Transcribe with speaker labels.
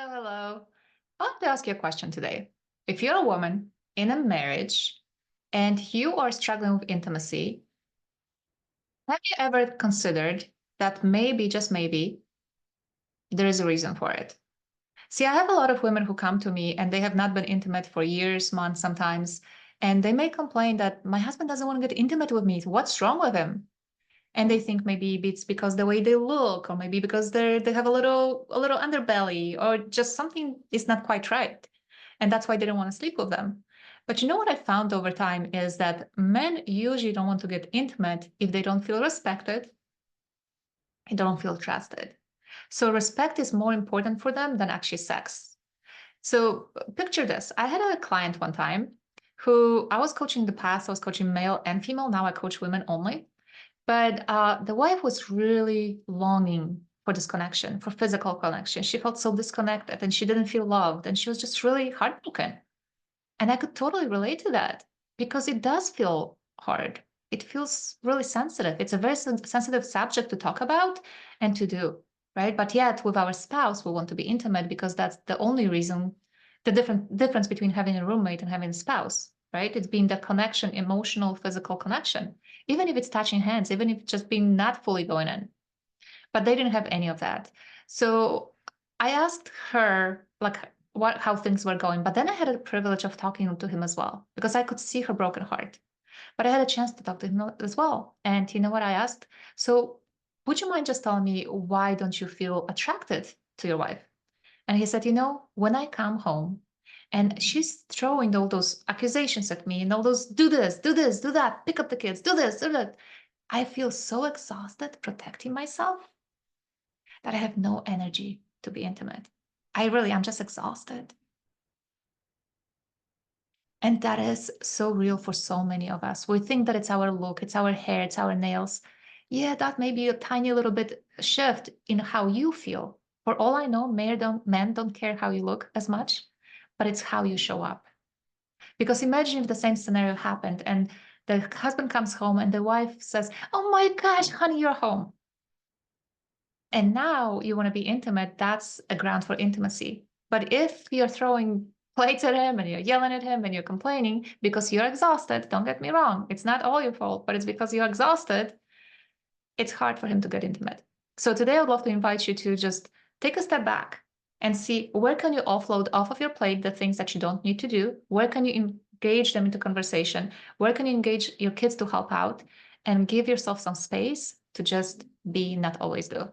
Speaker 1: Hello, hello. I want to ask you a question today. If you're a woman in a marriage and you are struggling with intimacy, have you ever considered that maybe, just maybe, there is a reason for it? See, I have a lot of women who come to me and they have not been intimate for years, months, sometimes, and they may complain that my husband doesn't want to get intimate with me. What's wrong with him? And they think maybe it's because the way they look, or maybe because they have a little underbelly, or just something is not quite right, and that's why they don't want to sleep with them. But you know what I found over time is that men usually don't want to get intimate if they don't feel respected, they don't feel trusted. So respect is more important for them than actually sex. So picture this: I had a client one time who I was coaching in the past. I was coaching male and female. Now I coach women only. But the wife was really longing for this connection, for physical connection. She felt so disconnected and she didn't feel loved. And she was just really heartbroken. And I could totally relate to that because it does feel hard. It feels really sensitive. It's a very sensitive subject to talk about and to do, right? But yet, with our spouse, we want to be intimate because that's the only reason, the difference between having a roommate and having a spouse, right? It's being that connection, emotional, physical connection, even if it's touching hands, even if it's just being not fully going in. But they didn't have any of that. So I asked her, like, how things were going. But then I had the privilege of talking to him as well because I could see her broken heart. But I had a chance to talk to him as well. And you know what I asked? So would you mind just telling me, why don't you feel attracted to your wife? And he said, when I come home and she's throwing all those accusations at me and all those do this, do this, do that, pick up the kids, do this, do that, I feel so exhausted protecting myself that I have no energy to be intimate. I'm just exhausted. And that is so real for so many of us. We think that it's our look, it's our hair, it's our nails. Yeah, that may be a tiny little bit shift in how you feel. For all I know, men don't care how you look as much, but it's how you show up. Because imagine if the same scenario happened and the husband comes home and the wife says, "Oh my gosh, honey, you're home." And now you want to be intimate, that's a ground for intimacy. But if you're throwing plates at him and you're yelling at him and you're complaining because you're exhausted, don't get me wrong, it's not all your fault, but it's because you're exhausted, it's hard for him to get intimate. So today I would love to invite you to just take a step back and see, where can you offload off of your plate the things that you don't need to do? Where can you engage them into conversation? Where can you engage your kids to help out and give yourself some space to just be, not always do?